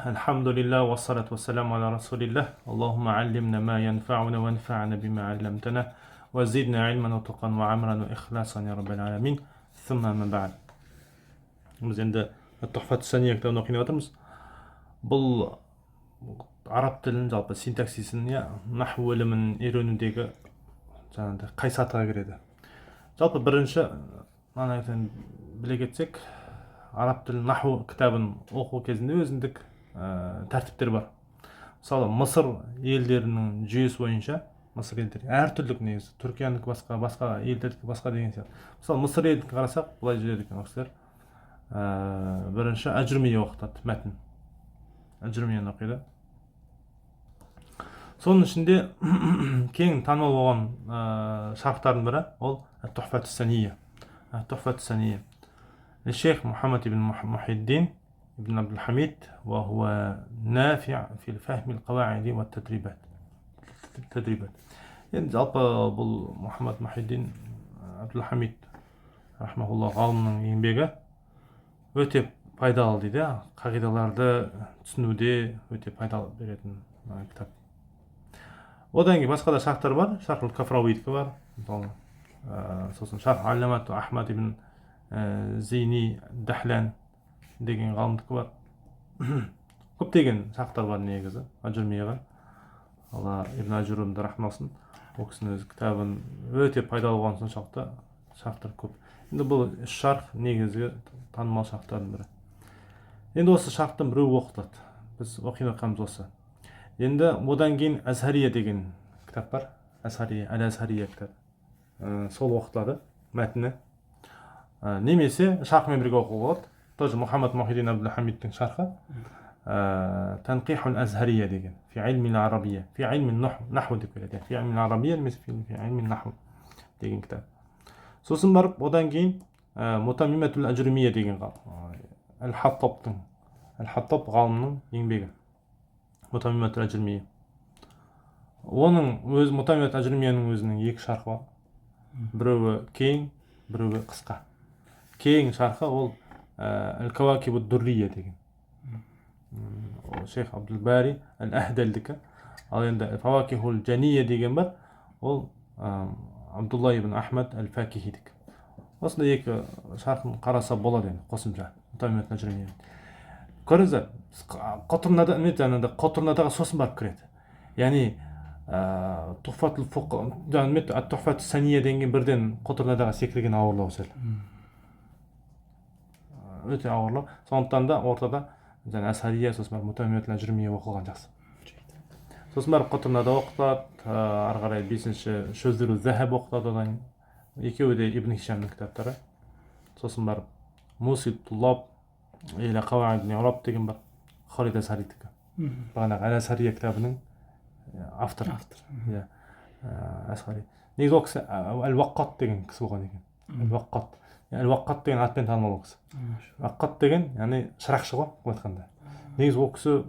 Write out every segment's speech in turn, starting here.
الحمد لله والصلاة والسلام على رسول الله اللهم علمنا ما ينفعنا وانفعنا بما علمتنا وزدنا علما وتقا وعملا وإخلاصا يا رب العالمين ثم من بعد biz endi tuhfat saniya kitobini o'qib o'tirmiz. Bu arab tilinin жалпы синтаксисін я наху ilminin үйренудегі жаңағыдай қай сатыға кіреді. Жалпы бірінші біле кетсек, араб тілі наху кітабын оқу кезінде өзіндік тәртіптер бар. Мысалы, Мысыр елдерінің жүйесі бойынша, Мысыр елдері әртүрлі негізі, Түркиянікі басқа, басқа елдердікі басқа деген сияқты. Мысалы, Мысыр елдерін қарасақ, былай жүреді екен оқушылар. Бірінші әжрүмие оқытады, мәтін. Әжрүмиені оқиды. Соның ішінде кең танымал болған шархтардың бірі ол Тухфатус Сания. Тухфатус Сания. الشيخ محمد بن محي الدين ابن عبد الحميد وهو نافع في فهم القواعد والتدريبات. يعني жалпы бұл Мұхаммад Махиддин Абдулхамид рахмахуллах ғалымның еңбегі өте пайдалы дейді. Қағидаларды түсінуде өте пайдалы беретін кітап. Одан кейін басқа да шархтар бар. Шархул Кафрауидікі бар. Сосын шарх Алламат Ахмад ибн Зейни Дахлан деген ғалымдікі бар. Көптеген шархтар бар негізі. Әжрүмиеға. Алла Ибн Әжрумды рахмасын. Ол кісінің өз кітабын өте пайдалы болған соншалықты шархтар көп. Енді бұл шарх негізгі танымал шархтардың бірі. Енді осы шархтың біреуі оқытылады. Біз оқи оқимыз осы. Енді одан кейін Азхария деген кітап бар. Әл-Азхария кітап. Сол оқытылады мәтіні. Немесе шархымен бірге оқуға болады. Тоже Мұхаммад Мухиддин Абдулхамидтің шархы. تنقيح الأزهرية деген في علم العربية في علم النحو деп келеді. في علم العربية немесе في علم النحو деген кітап. Сосын барып одан кейін Мутаммиматул Әжрүмия деген Әл-Хаттаб ғалымның еңбегі. Мутаммиматул Әжрүмия. Оның өз Мутаммиматул Әжрүмияның өзінің екі шархы бар. Біреуі кең, біреуі қысқа. Кең шархы ол Әл-Кавакибу Дуррия деген. Шейх Абдул-Бари Әл-Әхдәлдікі. Ал енді Фавакихул Джания деген бар. Ол Абдулла ибн Ахмад Әл-Факихидік. Осында екі шархын қараса болады енді қосымша. Мутаммиматул Әжрүмия. Көріңіздер, Қотырнадаға сосын барып кіреді. Яғни Тухфатус Сания деген бірден Қотырнадаға секірген ауырлау сәл. Өте ауырлау. Сондықтан да ортада Азхария, сосын барып Мутаммиматул Әжрүмия оқылған жақсы. Сосын барып Қотырнада оқытады, ары қарай 5-ші Шөздүру Зәһәб оқытады одан. Екеуі де Ибн Хишамның кітаптары. Сосын барып Мусил Туллаб или Қауаид Неғраб деген бар. Халид Азхаридікі. Бағанағы Әл-Азхария кітабының авторы. Азхари. Негізі ол кісі Әл-Ваққат деген кісі болған екен. Әл-Ваққат. Әл-Ваққат деген атпен танымал ол кісі. Ваққат деген, яғни шырақшы ғой, айтқанда. Негізі ол кісі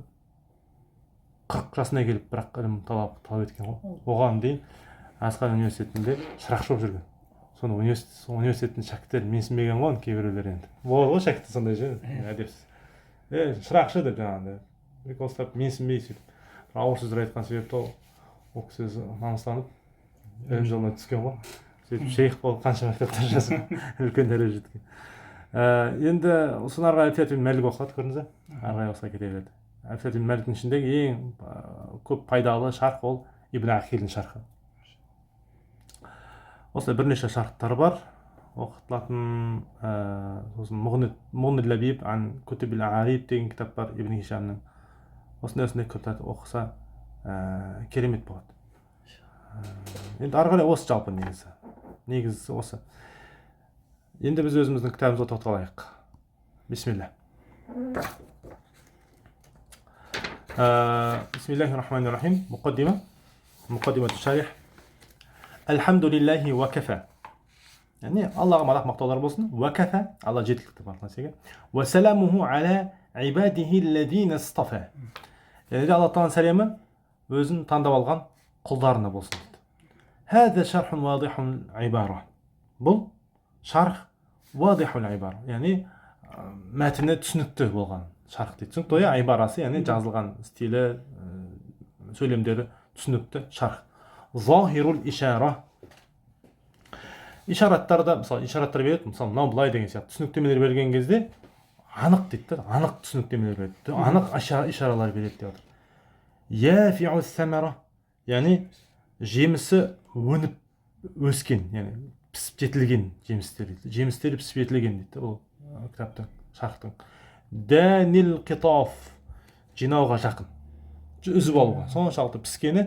40 жасына келіп бірақ ілім талап еткен ғой. Оған дейін Асқар университетінде шырақшы болып жүрген. Соны университеттің шәкірттері менсінбеген ғой, кейбіреулер енді. Болады ғой шәкірті сондай жер, әдепсіз. Шырақшы деп жаңағындай. Осылап менсінбей сөйтіп. Ауыр сөздер айтқан себепті ол кісі намыстанып ілім жолына түскен ғой. Сөйтіп шейх болып қаншама кітаптар жазып үлкен дәреже жеткен. Енді сосын ары қарай Әлфият ибн Мәлик оқылады, көрдіңіз бе? Ары қарай осылай кете береді. Әлфият ибн Мәликтің ішіндегі ең көп пайдалы шарх ол Ибн Ақилдің шархы. Осылай бірнеше шархтар бар оқытылатын. Сосын Муғнид Лабиб ан Күтүбул Ағариб деген кітап бар Ибн Хишамның. Осындай кітап оқыса керемет болады. Енді ары қарай осы жалпы негізі осы. Енді біз өзіміздің кітабымызға тоқталайық. Бисмилlah. Бисмиллахир-рахманир-рахим. Мұқаддимату шарих. Әлхамдулиллахи ва кафа. Яғни Аллаға мадақ мақтаулар болсын. Ва кафа, Алла жеткілікті бар нәрсеге. Ва саламуху аля ибадихи аллазина истафа. Яғни Алла Тағаланың сәлемі өзін таңдап алған құлдарына болсын дейді. هذا شرح واضح العبارة. бұл шарх واضح العبارة. яғни мәтіні түсінікті болған шарх дейді. Түсінікті ғой, айбарасы, яғни жазылған стилі, сөйлемдері түсінікті шарх. Захирул ишара. Ишараттарда, мысалы, ишараттар береді, мысалы, мынау былай деген сияқты түсініктемелер берген кезде анық дейді, анық түсініктемелер береді, анық ишаралар береді деп отыр. Яфиу самара, яғни жемісі өніп өскен, яғни пісіп жетілген жемістер дейді. Жемістері пісіп жетілген дейді бұл кітаптың, шархтың. Данил қитаф, жинауға жақын, үзіп алуға. Соншалықты піскені,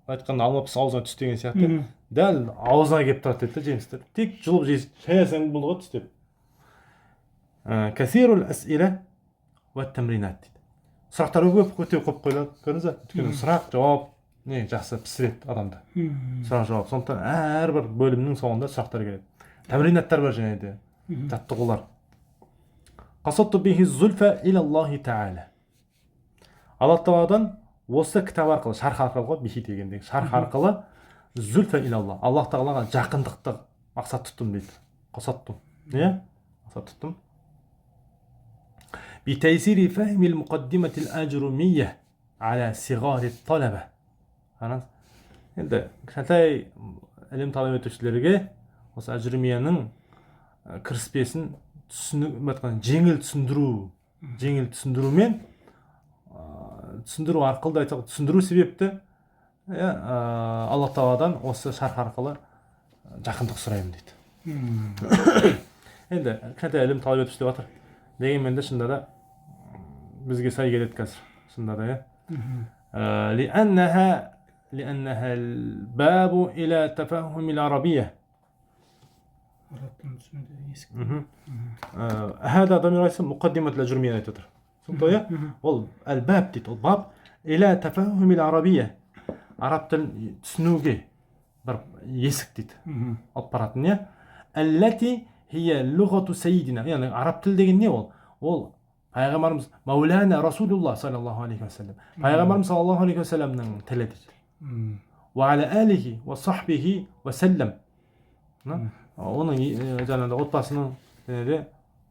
айтқанда алма піс аузына түс деген сияқты, дәл аузына келіп тұрады дейді жемістер. Тек жұлып жейсің, шаясаң бұл ғой түс деп. Касирул әсилә ва тәмринат дейді. Сұрақтар өте көп қойылады, көрдіңіз бе? Өйткені сұрақ жауап не жақсы пісіреді адамды. Сұрақ жауап. Сондықтан әрбір бөлімнің соңында сұрақтар келеді. Тәмринаттар бар және де, жаттығулар. Қасатту бихи зульфа илаллахи тағала. Алла тағаладан осы кітап арқылы, шарх арқылы ғой, бихи дегенде, шарх арқылы зульфа илаллах, Аллах тағалаға жақындықты мақсат тұттым дейді. Қасатту. Не? Мақсат тұттым. بتيسير فهم المقدمة الأجرومية على صغار الطلبة. Енді кішкентай ілім талап етушілерге осы әжірмияның кіріспесін жеңіл түсіндірумен түсіндіру арқылы да айтсақ, түсіндіру себепті Алла тағаладан осы шарх арқылы жақындық сұраймын дейді. Енді кішкентай ілім талап етуші деп жатыр. Дегенмен де шында да бізге сай келеді қазір. Шында да لأنها الباب إلى تفهم العربية. هذا ضمير اسم مقدمة الأجرمية تتر. سنتويا وال الباب تيت الباب إلى تفهم العربية. عرب تسنوجي بر يسك تيت. البراتنيا التي هي لغة سيدنا. يعني عرب تلدقني وال Peygamberimiz Mevlana Resulullah sallallahu aleyhi ve sellem. Peygamberimiz sallallahu aleyhi ve sellem'nin tilidir. Ve ala alihi ve sahbihi ve sellem. Onun жаңағыдай отбасының және ve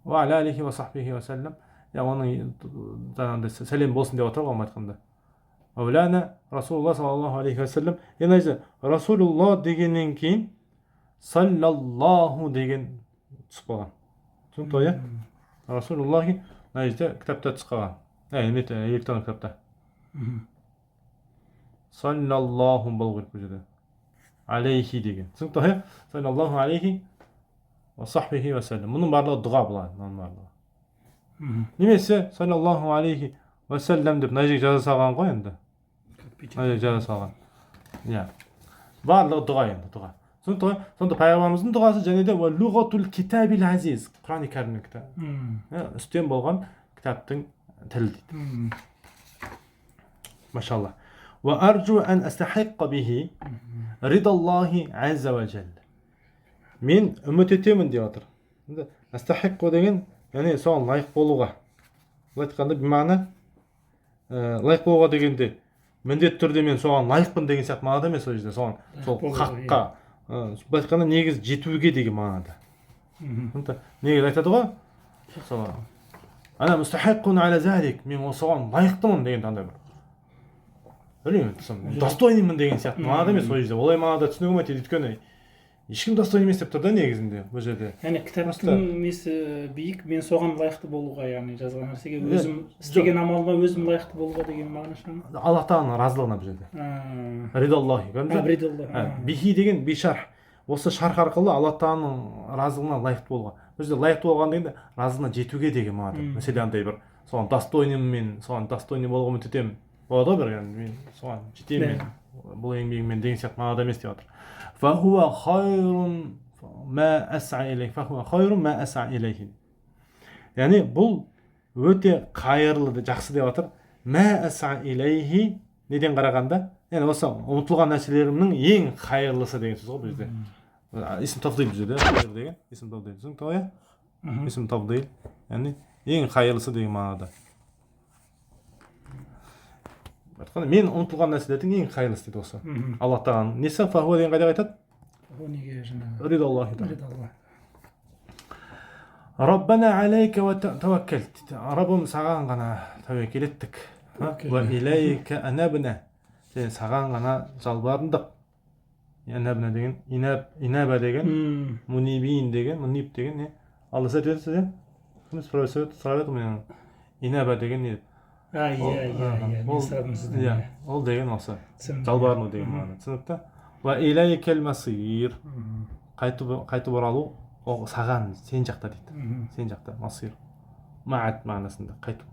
ala alihi ve sahbihi ve sellem. Ya onun жаңағыдай сәлем болсын деп отыр ғой айтқанда. Mevlana Resulullah sallallahu aleyhi ve sellem. Яғни Resulullah дегеннен кейін sallallahu деген түсіп қалған. Түсінікті ғой, Resulullah Найзде кітапта түсқаған. Электронды кітапта. Саллаллаху болу керек бұл жерде. Алейхи деген. Түсінікті ғой? Саллаллаху алейхи ва сахбихи ва саллям. Мұның барлығы дұға болады. Немесе саллаллаху алейхи ва саллям деп мына жерге жаза салған ғой енді. Мына жерге жаза салған. Барлығы дұға енді, дұға. Түсінікті ғой? Сонда пайғамбарымыздың дұғасы және де луғатул китабил азиз, Құран кәрімнің кітабы. Үстем болған кітаптың тілі дейді. Машалла. Ва арджу ан астахиққа бихи ридаллахи азза ва жал. Мен үміт етемін деп отыр. Астахиққа деген, яғни соған лайық болуға. Бұл айтқанда бимағына лайық болуға дегенде міндетті түрде мен соған лайықпын деген сияқты мағынада емес, ол жерде соған сол хаққа бұл айтқанда негіз жетуге деген мағынада. Негіз айтады ғой, ана мустахиққун аля залик, мен соған лайықтымын деген таңдай бір. Білмеймін, достойнымын деген сияқты мағынада емес, ол жерде олай мағынада түсінуге болмайды, өйткені ешкім достойны емес деп тұр да негізінде бұл жерде. Яғни кітаптың несі биік, мен соған лайықты болуға, яғни жазған нәрсеге өзім істеген амалыма өзім лайықты болуға деген мағына шығар ма? Аллах тағаланың разылығына бұл жерде. Ридаллахи, көрдіңіз бе? Бихи деген бишарх. Осы шарх арқылы Аллах тағаланың разылығына лайықты болуға. Бұл жерде лайықты болған дегенде разылығына жетуге деген мағына. Мәселе андай бір соған достойнымын, соған достойны болуға үміт етемін. Болады ғой бір, мен соған жетемін, бұл еңбегіммен деген сияқты мағынада емес деп жатыр. فهو خير ما أسعى إليه فهو خير ما أسعى إليه. Yani бұл өте қайырлы, жақсы деп жатыр. Ма أسعى إليه неден қарағанда, yani осы ұмытылған нәрселерімнің ең қайырлысы деген сөз ғой бұл жерде. Исм тафдил бұл жерде, қайыр деген исм тафдил. Түсінікті ғой? Исм тафдил, yani ең қайырлысы деген мағынада. Айтқанда мен ұмытылған нәрселердің ең қайырлысы дейді осы. Алла тағаланың несі фахуа деген қайда айтады? Неге жаңағы Ридаллахи. Rabbana alayka wa tawakkalt. Rabbim саған ғана тәуекел еттік. Wa ilayka anabna. Сен саған ғана жалбарындық. Anabna деген инаба деген, munibin деген, munib деген не? Алла сәтеді. Кім сұрайды мен? Инаба деген не? Мен сұрадым сізден. Ол деген осы. Жалбарыну деген мағына. Түсінікті? Wa ilaykal masir. Қайтып оралу ол саған сен жақта дейді. Сен жақта масир. Маат мағынасында қайту.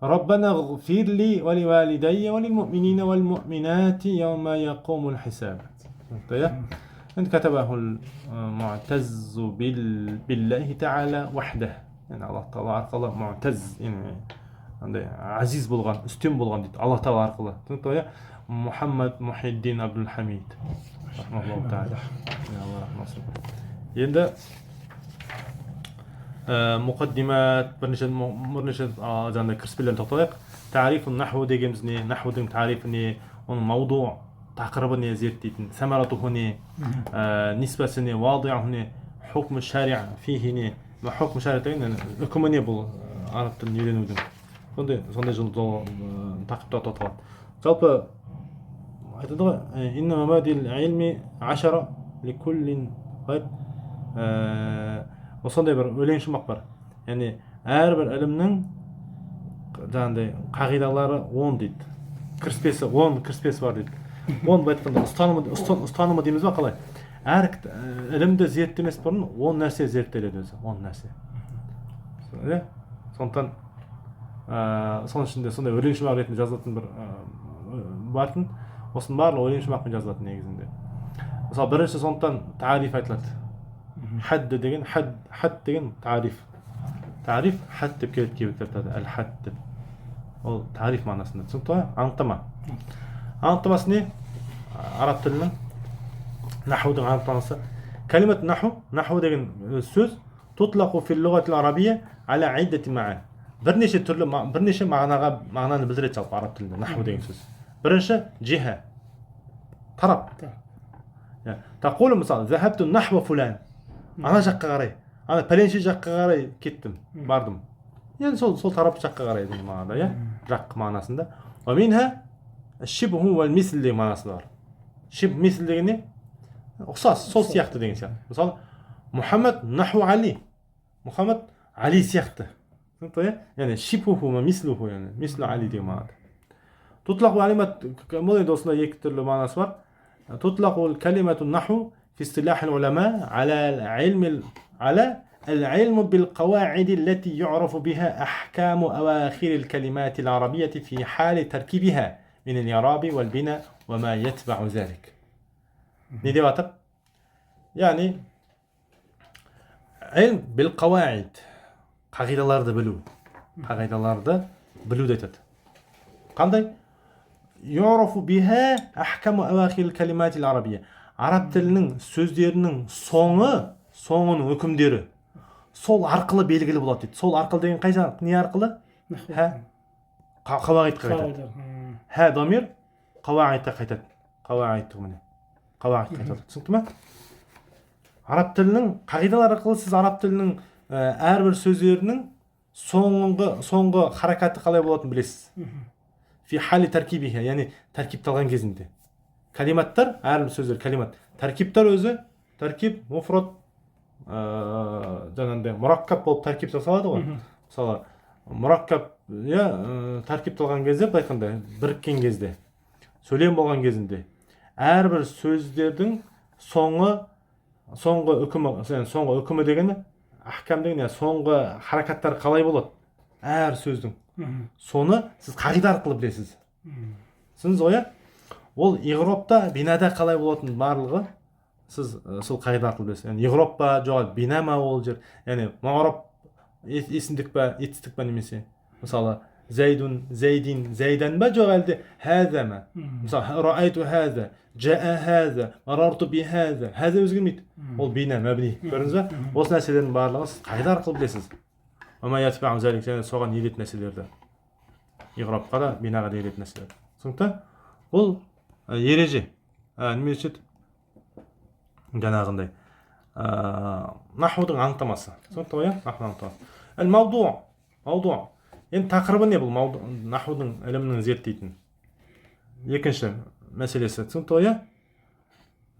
ربنا اغفر لي ولوالدي وللمؤمنين والمؤمنات يوم يقوم الحساب. أنت كتبه المعتز بالله تعالى وحده. يعني الله تعالى арқылы معتز يعني عزيز болған, үстем болған дейді. Allah تعالى арқылы. Түсінікті ғой? Мұхаммад Мұхиддин Абдул-Хамид. Рахмаллаху таала. Алла рахмасын. Енді мұқаддимат бірнеше жаңағыдай кіріспелерін тоқталайық. Тарифун наху дегеніміз не, нахудың тарифі не, оның мауду тақырыбы не зерттейтін, самаратуху не, нисбасы не, вадиаху не, хукму шариа фихи не, хукму шариа деген үкімі не бұл араб тілін үйренудің. Сондай тақырыпта тоқталады. Жалпы айтады ғой, инна мабадил илми 10 ликуллин ғайб. Осындай бір өлең шумақ бар. Яғни әрбір ілімнің жаңағыдай қағидалары 10 дейді. Кіріспесі 10 кіріспесі бар дейді. 10 былай айтқанда ұстанымы дейміз ба қалай? Әр ілімді зерттемес бұрын 10 нәрсе зерттеледі өзі, 10 нәрсе. Сондықтан соның ішінде сондай өлең шумақ ретінде жазылатын бір батын, осының барлығы өлең шумақпен жазылатын негізінде. Мысалы бірінші сондықтан тариф айтылады. Хадд деген, хадд деген тариф. Тариф хадд деп келеді кейбіреулер әл-хадд деп. Ол тариф мағынасында. Түсінікті ғой? Анықтама. Анықтамасы не? Араб тілінің нахудың анықтамасы. Калимат наху деген сөз тутлақу фил луғатил арабия аля иддати маан. Бірнеше мағынаны білдіреді жалпы араб тілінде наху деген сөз. Бірінші жиха. Тарап. Тақулу мысалы захабту нахва фулан. Ана жаққа қарай, ана пәленше жаққа қарай кеттім, бардым. Енді сол тарап жаққа қарай деген мағынада, иә? Жақ мағынасында. Ва минха шибху вал мисл деген мағынасы бар. Шиб мисл деген не? Ұқсас, сол сияқты деген сияқты. Мысалы, Мұхаммад наху Али. Мұхаммад Али сияқты. Яғни шибху ма мислуху, яғни мислу Али деген мағынада. Тутлақу алимат, бұл енді осында екі түрлі мағынасы бар. Тутлақу калимату наху في اصطلاح العلماء على العلم بالقواعد التي يعرف بها أحكام أواخر الكلمات العربية في حال تركيبها من الإعراب والبناء وما يتبع ذلك. ندي واتر يعني علم بالقواعد قاعدаларды білу дейтеді. Қандай? يعرف بها أحكام أواخر الكلمات العربية. Араб тілінің сөздерінің соңының үкімдері сол арқылы белгілі болады дейді. Сол арқылы деген қай жақ? Не арқылы? Қауағитқа қайтады. Ха домир қауағитқа қайтады. Қауағитқа қайтады. Түсінікті ме? Араб тілінің қағидалары арқылы сіз араб тілінің әрбір сөздерінің соңғы харакаты қалай болатынын білесіз. Фи хали таркибиха, яғни тәркипталған кезінде. Калиматтар, әрбір сөздер калимат. Тәркиптар өзі, тәркип, муфрад, жаңағындай мураккаб болып тәркип жасалады ғой. Мысалы, мураккаб, тәркипталған кезде, былай айтқанда, біріккен кезде, сөйлем болған кезінде, әрбір сөздердің соңғы үкімі дегені, ахкам деген, соңғы харакаттар қалай болады? Әр сөздің. Соны сіз қағида арқылы білесіз. Сіз ғой, ол иғропта, бинада қалай болатын барлығы, сіз сол қағида арқылы білесіз. Яғни иғроп па, жоқ, бина ма ол жер. Яғни мағроп есімдік па, етістік па немесе. Мысалы, зайдун, зайдин, зайдан ба, жоқ әлде хаза ма. Мысалы, раайту хаза, жаа хаза, марарту би хаза. Хаза өзгермейді. Ол бина, мәбни. Көрдіңіз ба? Осы нәрселердің барлығын сіз қағида арқылы білесіз. Ама ятбау залик, және соған еретін нәрселерді. Иғропқа да, бинаға да еретін нәрселер. Түсінікті? Бұл ереже. Неме жетеді? Жаңағындай. нахудың анықтамасы. Түсінікті ғой, иә? Нахудың анықтамасы. Мауду. Енді тақырыбы не бұл нахудың ілімінің зерттейтін? Екінші мәселесі. Түсінікті ғой, иә?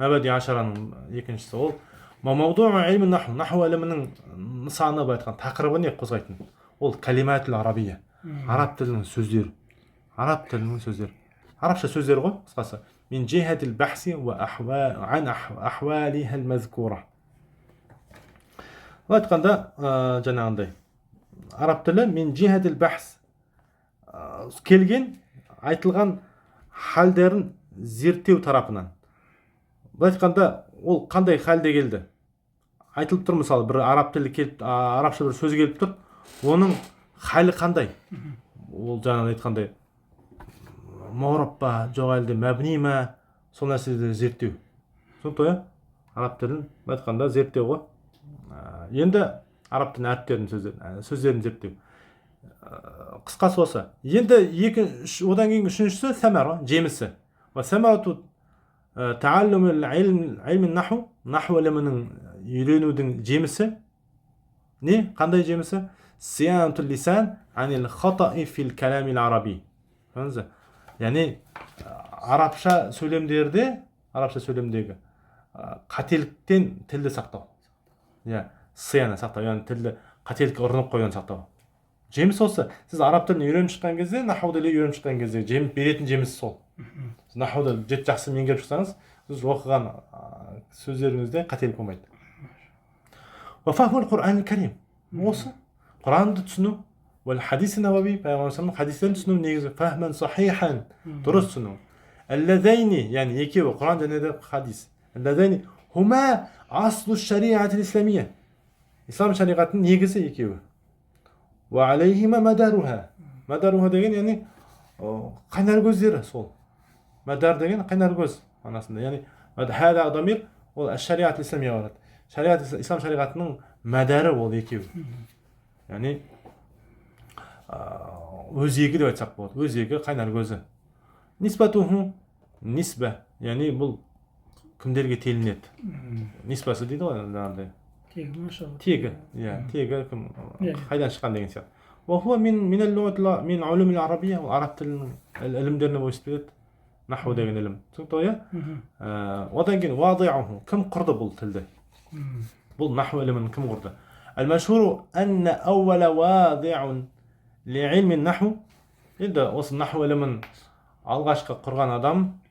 Мәбәди ашараның екіншісі ол мауду илми наху ілімінің нысаны былай айтқан тақырыбы не қозғайтын? Ол калиматул арабия. Араб тілінің сөздері. Арабша сөздер ғой, қысқасы. Min jihatil bahsi wa an ahwaliha al-mazkura. Былай айтқанда, жаңағындай араб тілі min jihatil bahs келген айтылған халдерін зерттеу тарапынан. Былай айтқанда, ол қандай халде келді? Айтылып тұр, мысалы, бір араб тілі келіп, арабша бір сөз келіп тұр, оның халі қандай? Ол жаңағыдай айтқандай мағраб па, жоқ әлде мәбни ма, сол нәрселерді зерттеу. Түсінікті ғой? Араб тілін былай айтқанда зерттеу ғой. Енді араб тілінің әріптерін сөздерін зерттеу. Қысқасы осы. Енді одан кейін үшіншісі сәмара, жемісі. Сәмарату тааллумул илмин наху ілімінің үйренудің жемісі не? Қандай жемісі? Сиянатул лисан анил хатаи фил каламил араби. Яғни арабша сөйлемдегі қателіктен тілді сақтау. Сияны сақтау, яғни тілді қателікке ұрынып қойған сақтау. Жеміс осы. Сіз араб тілін үйреніп шыққан кезде, нахуды үйреніп шыққан кезде беретін жеміс сол. Сіз нахуды жақсы меңгеріп шықсаңыз, сіз оқыған сөздеріңізде қателік болмайды. Фахмул Құр'ан кәрим. Осы Құранды түсіну. والحديث النبوي пайғамбар хадистерін түсіну негізі фахман сахихан, дұрыс түсіну. Аллазайни, яғни екеуі Құран және де хадис. Аллазайни хума аслу шариат исламия. Ислам шариғатының негізі екеуі. Ва алейхима мадаруха. Мадаруха деген яғни қайнар көздері сол. Мадар деген қайнар көз манасында. Яғни хада дамир ол шариат исламия барады. Шариат ислам шариғатының мадары ол екеуі. Яғни өзегі деп айтсақ болады. Өзегі қайнар көзі. Нисбатуху нисба, яғни бұл кімдерге телінеді? Нисбасы дейді ғой, жаңағыдай. Тегі, тегі кім қайдан шыққан деген сияқты. Ва хуа мин улумил арабия, араб тілінің ілімдеріне бойынша наху деген ілім. Түсінікті ғой, иә? Одан кейін вадиуху, кім құрды бұл тілді? Бұл наху ілімін кім құрды? Ал-машхуру анна аувала вадиун لعلم النحو. Енді осы наху ілімін алғашқы құрған адам,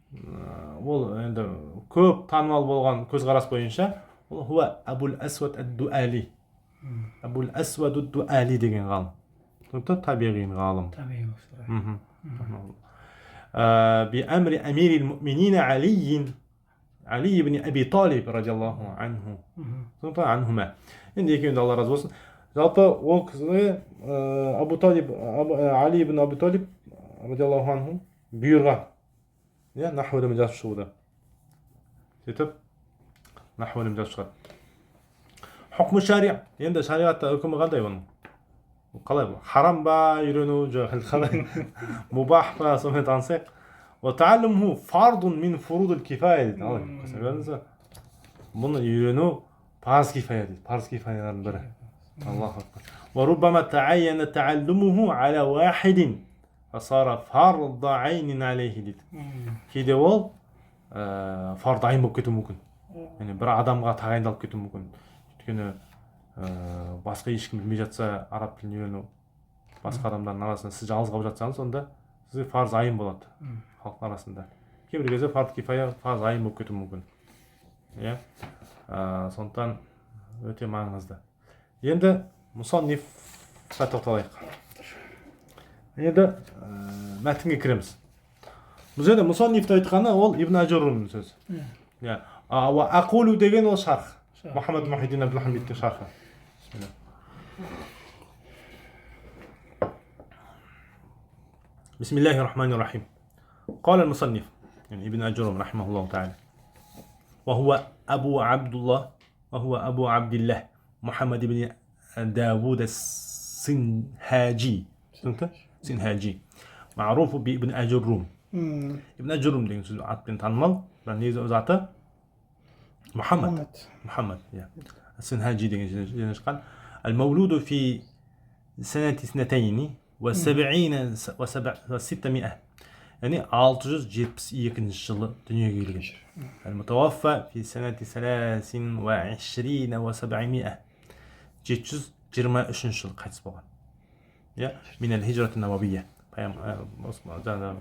ол енді көп танымал болған көзқарас бойынша, ол хуа Абул Асвад ад-Дуали. Абул Асвад ад-Дуали деген ғалым. Табиғи ғалым. Би амри амирил муъминин Али ибн Аби Талиб радиаллаху анху. Анхума. Енді екеуінде Алла разы болсын. Жалпы ол кісі Али ибн Аби Талиб радиаллаху анху бұйырған наху ілімін жазып шығуды. Сөйтіп наху ілімін жазып шығады. Хукму шариғ, енді шариғатта үкімі қандай оның? Қалай бұл? Харам ба үйрену, жоқ қалай? Мубах па, сонымен танысайық. Ва тааллумху фардун мин фурудул кифая дейді. Бұны үйрену парыз кифая дейді. Парыз кифаялардың бірі. Аллаху акбар. وربما تعين تعلمه على واحد فصار فرض عين عليه дейді. Кейде ол фард айн болып кетуі мүмкін. Яғни бір адамға тағайындалып кетуі мүмкін. Өйткені басқа ешкім білмей жатса араб тілін үйрену, басқа адамдардың арасында сіз жалғыз қалып жатсаңыз, онда сізге фарз айын болады халықтың арасында. Кейбір кезде фард кифая фарз айын болып кетуі мүмкін. Сондықтан өте маңызды. Енді мұсаннифқа тоқталайық. Енді мәтінге кіреміз. Бұл жерде мұсаннифті айтқаны ол Ибн Ажуррумның сөзі. Ақулу деген ол шарх. Мұхаммад Мухиддин Абдул-Хамидтің шархы. Бисмиллахир-рахманир-рахим. قال المصنف يعني ابن أجرم رحمه الله تعالى وهو أبو عبد الله محمد بن داود السنهاجي معروف بابن أجرم. ابن أجرم деген сөз атпен танымал. Негізі өз аты محمد محمد السنهاجي деген шыққан. المولود في سنة 72 يعني 672 жылы дүниеге келген. المتوفى في سنة 23 و700 723 жылы қайтыс болған. من الهجرة النبوية жаңағы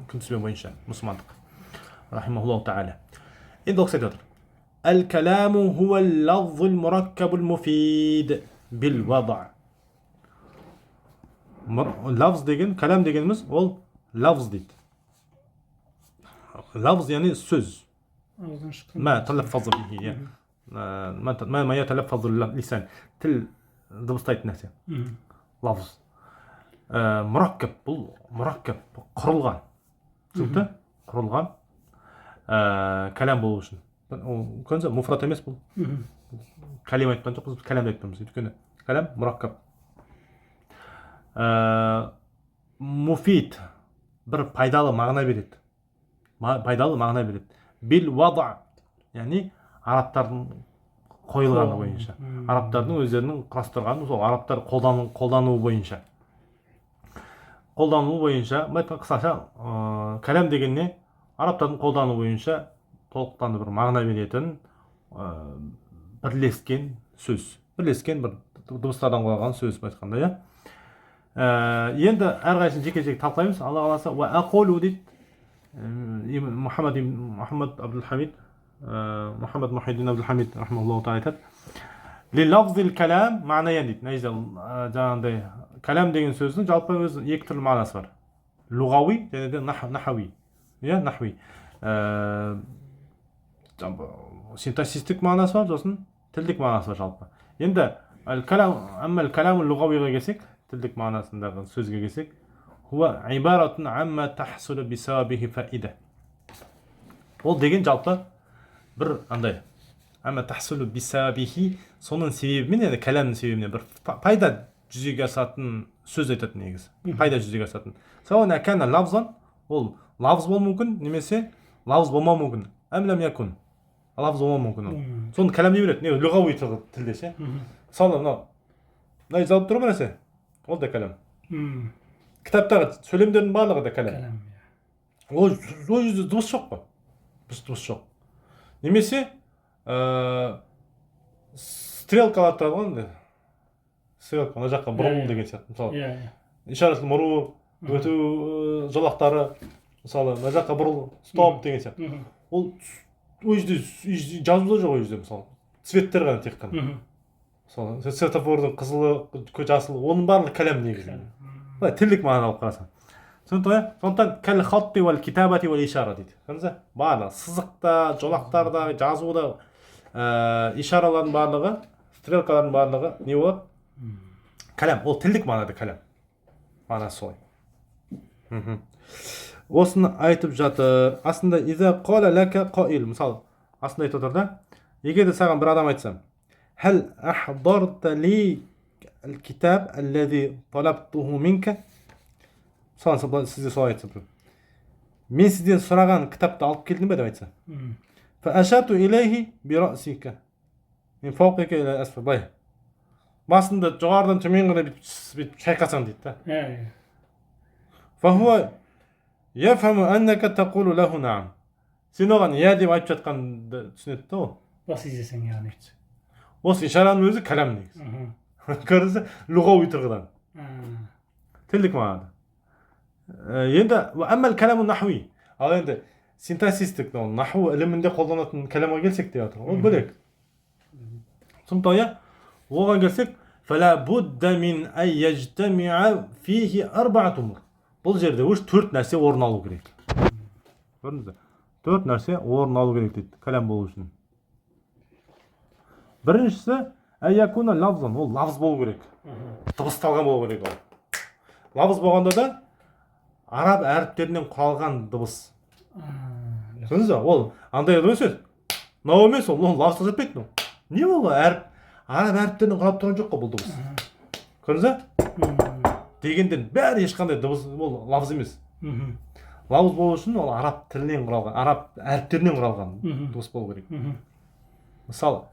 күнтізбе бойынша мұсылмандық. رحمه الله تعالى. енді оқысайды отыр. الكلام هو اللفظ المركب المفيد بالوضع. لفظ деген, кәлам дегеніміз ол лafz дейді. لفظ يعني сөз. ما تلفظ به ما يتلفظ اللسان. тіл дыбыстайтын нәрсе. لفظ. مركب бұл مركب құрылған. түсінікті? құрылған кәлам болу үшін. Көзі муфрат емес бұл. Кәлем айтқан жоқ, біз кәлем айтпаймыз. Өйткені кәлем мұраккаб. Муфид бір пайдалы мағына береді. Пайдалы мағына береді. Бил вада, яғни арабтардың қойылғаны бойынша. Арабтардың өздерінің құрастырғаны, сол арабтар қолдануы бойынша. Қолдануы бойынша, қысқаша кәлем дегенне арабтардың қолдануы бойынша толықтанды бір мағына беретін бірлескен сөз. Бірлескен бір дыбыстардан құралған сөз айтқанда, енді әрқайсысын жеке-жеке талқылаймыз. Алла қаласа, ва aqulu дейді. Мұхаммад Абдулхамид, Мұхаммад Мұхиддин Абдулхамид рахмаллаху тағала айтады. Лилафзил кәлам мағнаян дейді. Жаңағындай кәлам деген сөздің жалпы өзі екі түрлі мағынасы бар. Луғауи және де нахауи. Нахуи. Синтаксистік мағынасы бар, сосын тілдік мағынасы бар жалпы. Енді кәлам луғауиға келсек, тілдік мағынасындағы сөзге келсек, хуа ибаратун амма тахсулу бисабихи фаида. Ол деген жалпы бір андай амма тахсулу бисабихи, соның себебімен, яғни кәламның себебімен бір пайда жүзеге асатын сөз айтатын негізі. Пайда жүзеге асатын. Сауан акана лавзан, ол лавз болуы мүмкін, немесе лавз болмауы мүмкін. Әмләм якун. Лавз болмауы мүмкін ол. Соны кәлам дей береді. Не лұғауи тілде ше. Мысалы мынау жазылып тұр ма нәрсе? Ол да кәлам. Кітаптағы сөйлемдердің барлығы да кәлам. Ол жерде дыбыс жоқ қой. Дыбыс жоқ. Немесе стрелкалар тұрады ғой. Стрелка, мына жаққа бұрыл деген сияқты. Мысалы ишаратлы мұру, өту жолақтары, мысалы мына жаққа бұрыл, стоп деген сияқты. Ол жерде жазулы жоқ, ол жерде мысалы цветтер ғана тек қана. Мысалы светофордың қызылы, жасылы, оның барлығы кәлам негізі. Тілдік мағына алып қарасаң. Сондықтан кәл хатти вал китабати вал ишара дейді. Көрдіңіз? Барлығы сызықта, жолақтарда, жазуда ишаралардың барлығы, стрелкалардың барлығы не болады? Кәлам. Ол тілдік мағынада кәлам. Мағынасы солай. Осыны айтып жатыр. Асында иза қала ләка қаил. Мысалы, асында айтып отыр да, егер де саған бір адам айтсам, хәл ахдарта ли al-kitab alladhi talabtuhu minka. Мысалы, сізге солай айтса, мен сізден сұраған кітапты алып келдім бе деп айтса. Фа ашату илайхи би расика. Мен фауқика иля асфа. Былай. Басында жоғарыдан төмен қарай бүйтіп шайқасаң дейді да. Фа хуа яфхаму аннака тақулу лаху наам. Сен оған иә деп айтып жатқанды түсінеді да ол. Бас изесең яғни. Осы ишараның өзі кәлам негізі. Көрдіңіз, лұғауи тұрғыдан. Тілдік мағынада. Енді әммәл кәламу нахуи. Ал енді синтаксистік, наху ілімінде қолданатын кәламға келсек те жатыр. Ол бөлек. Сондықтан оған келсек, фәлә будда мин ай яжтамиа фихи арбаат умур. Бұл жерде өз төрт нәрсе орын алу керек. Көрдіңіз? Төрт нәрсе орын алу керек дейді, кәлам болу үшін. Біріншісі айякуна лавзан, ол лавз болу керек. Дыбысталған болу керек ол. Лавз болғанда да араб әріптерінен құралған дыбыс. Көрдіңіз? Ол андай дыбыс емес. Мынау емес, ол лавзға жетпейді. Не ол әріп? Араб әріптерінен құралып тұрған жоқ қой бұл дыбыс. Көрдіңіз? Дегенден бәрі ешқандай дыбыс, ол лавз емес. Лавз болу үшін ол араб тілінен құралған, араб әріптерінен құралған дыбыс болу керек. мысалы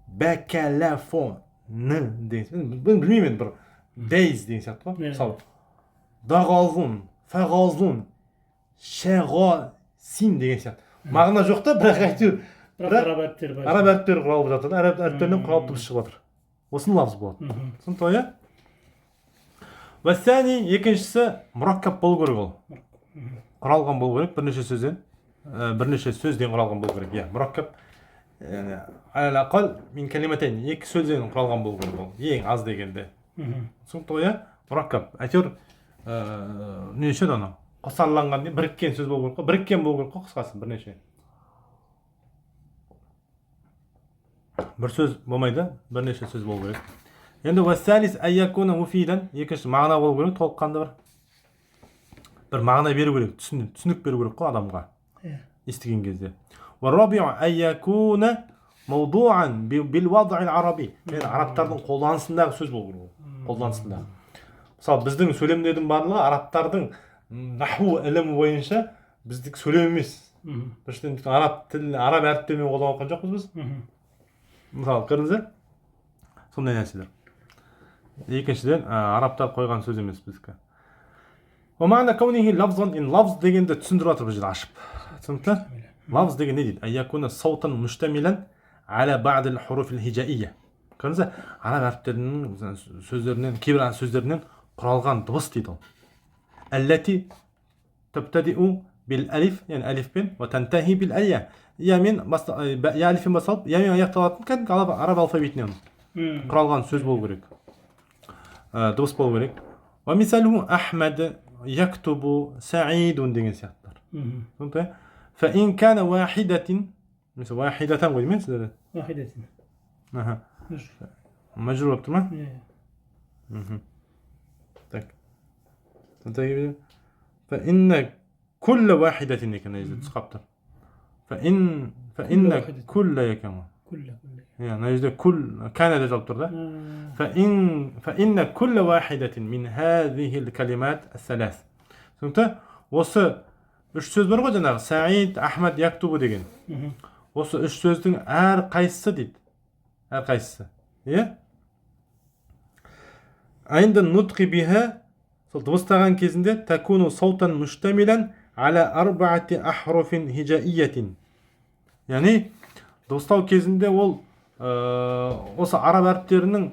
бәкәләфон деген білмеймін енді бір days деген сияқты ғой. Мысалы дағалзун, фағалзун, шәғасин деген сияқты. Мағына жоқ та, бірақ әйтеуір араб әріптері бар. араб әріптері құралып жатыр да, араб әріптерінен құралып дыбыс шығып жатыр. Осыны лафз болады. Түсінікті ғой, иә? Вәссәни, екіншісі мұраккаб болу керек ол. Құралған болу керек бірнеше сөзден құралған болу керек. Иә, мұраккаб әл-ақал мин калиматайн, екі сөзден құралған болу керек ол. Ең аз дегенде. Түсінікті ғой, иә? Мұраккаб. Әйтеуір неше дана? Қосарланған дейін біріккен сөз болу керек қой. Біріккен болу керек қой, қысқасы бірнеше. Бір сөз болмайды, бірнеше сөз болу керек. Енді вассалис айякуна муфидан, екінші мағына болу керек, толыққанды бір мағына беру керек, түсінік беру керек қой адамға естіген кезде. Варабиу айякуна мавдуан бил вадъил араби. Yani арабтардың қолданысындағы сөз болу керек. Қолданысындағы. Мысалы біздің сөйлемдердің барлығы арабтардың наху ілімі бойынша біздік сөйлем емес. Біріншіден араб тілін араб әріптерімен қолданып жатқан жоқпыз біз. Мысалы көрдіңіздер? Сондай нәрселер. Екіншіден арабтар қойған сөз емес біздікі. Мағына каунихи лафзан, лафз дегенді түсіндіріп жатыр бұл жерде ашып. Түсінікті? Лафз деген не дейді? Айякуна саутан муштамилан аля бa'дил хуруфил хижаия. Көрдіңіздер? Араб әріптерінің сөздерінен, кейбір сөздерінен құралған дыбыс дейді ол. Аллати табтадиу бил алиф, яғни алифпен, ва тантахи бил алия. Ямен я алифпен басталып, ямен аяқталатын кәдімгі араб алфавитінен құралған сөз болу керек. Дыбыс болу керек. Ва мисалуху Ахмад яктубу саидун деген сияқтылар. Түсінікті? Фа ин кана вахидатин, мысалы вахидатан ғой деймін сіздерде? Вахидатин. Мәжрур болып тұр ма? Так. Фа инна кулла вахидатин екен әйзі түсқап тұр. فإن كل يكون يعني يجد كل كان ده جواب ده فإن كل واحدة من هذه الكلمات الثلاث فهمت وصل үш сөз бар ғой жаңағы Саид, Ахмад, Яктубу деген. Осы үш сөздің әр қайсысы дейді. Әр қайсысы. Иә? Айнда нутқи биха сол дыбыстаған кезінде такуну саутан муштамилан аля арбаати ахруфин хижаиятин. Яғни дыбыстау кезінде ол осы араб әріптерінің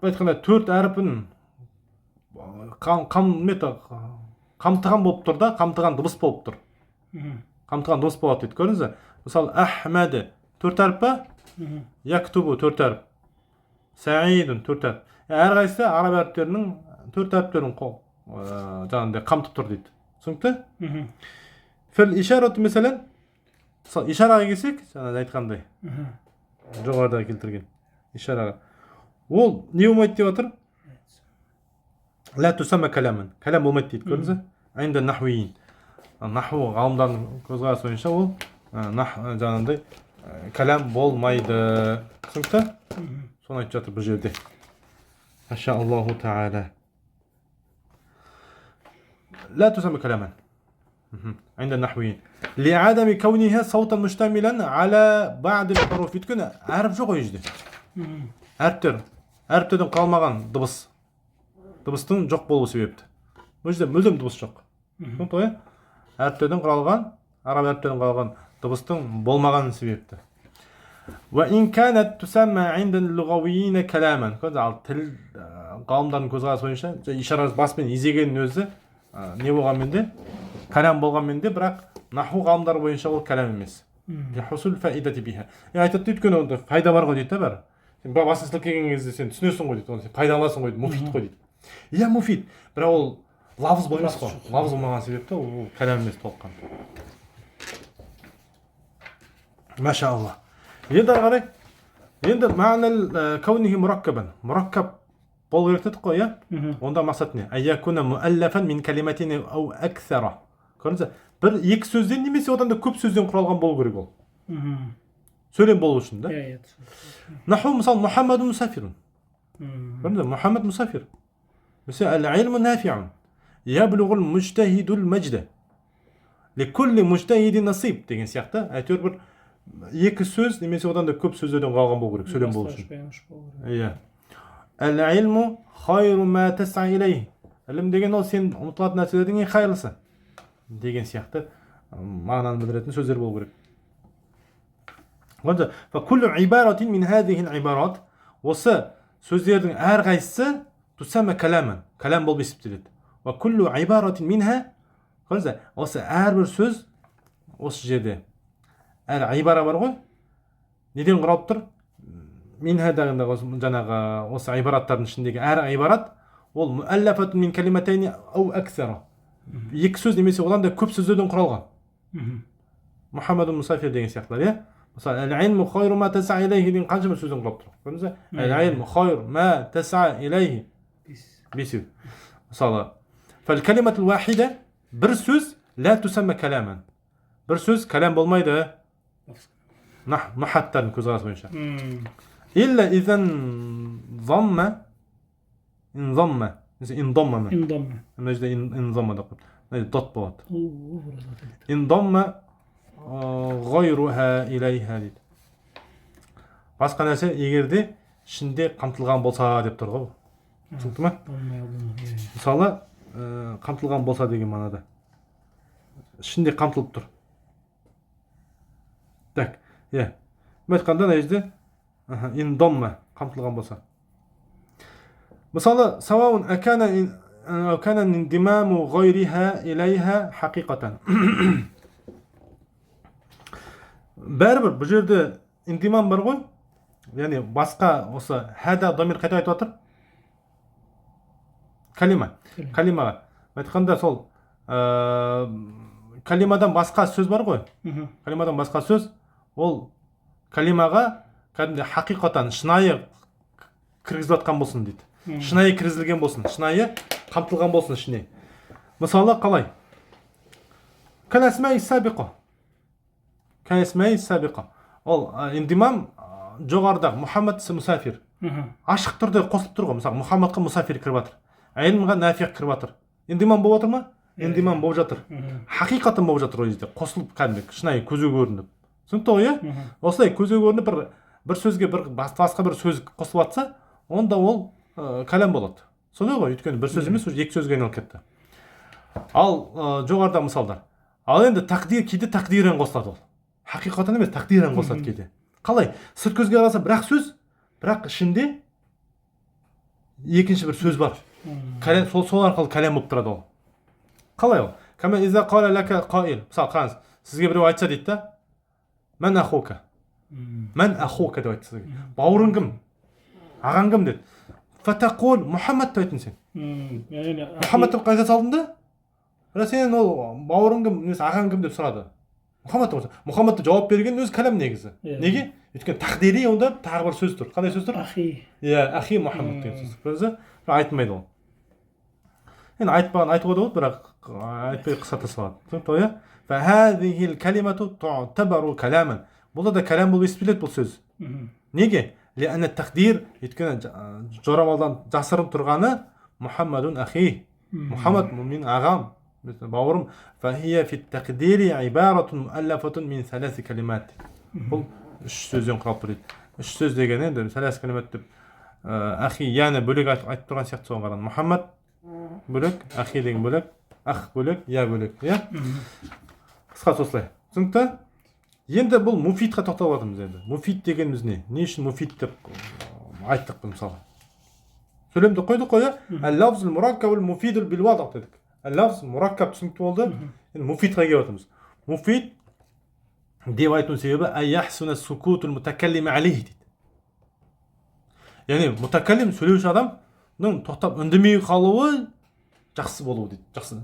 айтқанда 4 әріпін қамтыған болып тұр да, қамтыған дыбыс болып тұр. Қамтыған дыбыс болады дейді. Көрдіңіз? Мысалы Ахмады 4 әріп па? Яктубу 4 әріп. Саидун 4 әріп. Әр қайсысы араб әріптерінің 4 әріптерін жаңағындай қамтып тұр дейді. Түсінікті? Фил ишарат мәселен, ишараға келсек, жаңа айтқандай. Жоғарыда келтірген ишараға. Ол не болмайды деп жатыр? Ла тусама каламан. Калам болмайды дейді. Көрдіңіз? Айнда нахуиин. Наху ғалымдардың көзқарасы бойынша ол жаңағындай калам болмайды. Түсінікті? Соны айтып жатыр бұл жерде. Маша Аллаху та'ала. لا تسمى كلاما عند النحويين لعدم كونها صوتا مشتملا على بعض الحروف تكون عارف жоқ ежде әріптерден қалмаған дыбыстың жоқ болу себепті бұл жерде мүлдем дыбыс жоқ түсінікті ғой әріптерден құралған араб әріптерден құралған дыбыстың болмаған себепті وإن كانت تسمى عند اللغويين كلاما тіл ғалымдардың көзқарасы бойынша ишара баспен изегеннің өзі не болғанмен де калам болғанмен де бірақ наху ғалымдар бойынша ол калам емес. Яхусул фаидати биха. Айтады өйткені онда пайда бар ғой дейді да бәрі. Сен басын сіліп келген кезде сен түсінесің ғой дейді. Оны сен пайда аласың ғой дейді. Муфид ғой дейді. Иә муфид. Бірақ ол лафыз болмас қой. Лафыз болмаған себепті ол калам емес толыққан. Маша Алла. Енді ары қарай. Енді мәнал каунихи мураккабан. Мураккаб болу керек дедік қой, иә? Онда мақсат не? Айякуна муаллафан мин калиматини ау аксара. Көрдіңіз? Бір екі сөзден немесе одан да көп сөзден құралған болу керек ол. Сөйлем болу үшін, да? Наху мысалы Мухаммаду мусафирун. Көрдіңіз? Мухаммад мусафир. Mesela العلم نافع يبلغ المجتهد المجد لكل مجتهد نصيب деген сияқты әйтеуір бір екі сөз немесе одан да көп сөздерден құралған болу керек сөйлем болу үшін. Бастауыш болу керек. Иә. Әл-илму хайру ма тас'a илейх. Ілім деген ол сен ұмытылатын нәрселердің ең хайырлысы деген сияқты мағынаны білдіретін сөздер болу керек. فكل عبارة من هذه العبارات осы сөздердің әрқайсысы تسمى كلاما кәлам болып есептеледі. وكل عبارة منها осы әрбір сөз осы жерде әр ибара бар ғой неден құралып тұр? Минха жаңағы осы ибараттардың ішіндегі әр ибарат ол муаллафатун мин калиматайни ау аксара. Екі сөз немесе одан да көп сөздерден құралған. Мұхаммадун Мусафир деген сияқтылар, иә? Мысалы, әл-илму хайру ма тас'a илейхи деген қаншама сөзден құралып тұр? Көрдіңіз бе? Әл-илму хайру ма тас'a илейхи. Бесеу. Мысалы, фәл-калиматул вахида бір сөз ла тусамма каламан. Бір сөз кәлам болмайды. Нахаттардың көзқарасы бойынша. Илля изан замма инзамма. Индамма. Мына жерде инзамма деп қойыпты. Мына дот болады. Индамма ғайруха илейха дейді. Басқа нәрсе егерде ішінде қамтылған болса деп тұр ғой. Түсінікті ме? Мысалы, қамтылған болса деген мағынада. Ішінде қамтылып тұр. Так, иә. Айтқанда мына жерде индамма қамтылған болса. Мысалы, сауаун акана индимаму ғайриха илейха хақиқатан. Бәрібір бұл жерде индимам бар ғой. Яғни басқа осы хада домир қайта айтып жатыр. Калимаға. Айтқанда сол калимадан басқа сөз бар ғой. Калимадан басқа сөз ол калимаға кәдімгі хақиқатан шынайы кіргізіп жатқан болсын дейді. Шынайы кіргізілген болсын, шынайы қамтылған болсын ішіне. Мысалы қалай? Кәләсмәй сабиқа. Ол индимам жоғарыдағы Мұхаммад Мусафир. Ашық түрде қосылып тұр ғой. Мысалы Мұхаммадқа Мусафир кіріп жатыр. Илмға Нафиқ кіріп жатыр. Индимам болып жатыр ма? Индимам болып жатыр. Хақиқатын болып жатыр ол жерде. Қосылып кәдімгі шынайы көзге көрініп. Түсінікті ғой, иә? Осылай көзге көрініп бір сөзге басқа бір сөз қосылып жатса, онда ол кәлам болады. Солай ғой, өйткені бір сөз емес, екі сөзге айналып кетті. Ал жоғарыда мысалдар. Ал енді кейде тақдирен қосылады ол. Хақиқatan емес, тақдирен қосылады кейде. Қалай? Сырт көзге қараса бірақ сөз, бірақ ішінде екінші бір сөз бар. Сол арқылы кәлам болып тұрады ол. Қалай ол? Кама иза қала лака қаил. Мысалы, қараңыз, сізге біреу айтса дейді да, мән ахука. Мән ахука деп айтты сізге. Бауырың кім? Ағаң кім деді. Фатақул Мұхаммад деп айттың сен. Мұхаммад деп қайта салдың да? Бірақ сен ол бауырың кім, немесе ағаң кім деп сұрады. Мұхаммадты жауап берген өзі кәлам негізі. Неге? Өйткені тақдири онда тағы бір сөз тұр. Қандай сөз тұр? Ахи. Иә, ахи Мұхаммад деген сөз. Көрдіңіз бе? Айтылмайды ол. Енді айтпаған айтуға да болады, бірақ айтпай қысқарта салады. Түсінікті ғой, иә? Фахадихил калимату ту'табару каламан. Бұл да кәлам болып есептеледі бұл сөз. Неге? Лианна тақдир, өйткені жорамалдан жасырып тұрғаны Мұхаммадун ахи. Мұхаммад менің ағам, бауырым. Фахия фит тақдири ибаратун муаллафатун мин саласи калимат. Бұл үш сөзден құралып тұр дейді. Үш сөз деген енді саласи калимат деп ахи, яғни бөлек айтып тұрған сияқты соған қарағанда. Мұхаммад бөлек, ахи деген бөлек, ах бөлек, я бөлек, иә? Қысқасы осылай. Түсінікті? Енді бұл муфидқа тоқталып жатырмыз енді. Муфид дегеніміз не? Не үшін муфид деп айттық бұл мысалы? Сөйлемді қойдық қой, әл-лафзул мураккабул муфидул бил вадъ дедік. Әл-лафз мураккаб түсінікті болды. Енді муфидқа келіп жатырмыз. Муфид деп айтуының себебі аяхсуна сукутул мутакаллими алейхи дейді. Яғни мутакаллим сөйлеуші адамның тоқтап үндемей қалуы жақсы болуы дейді. Жақсы.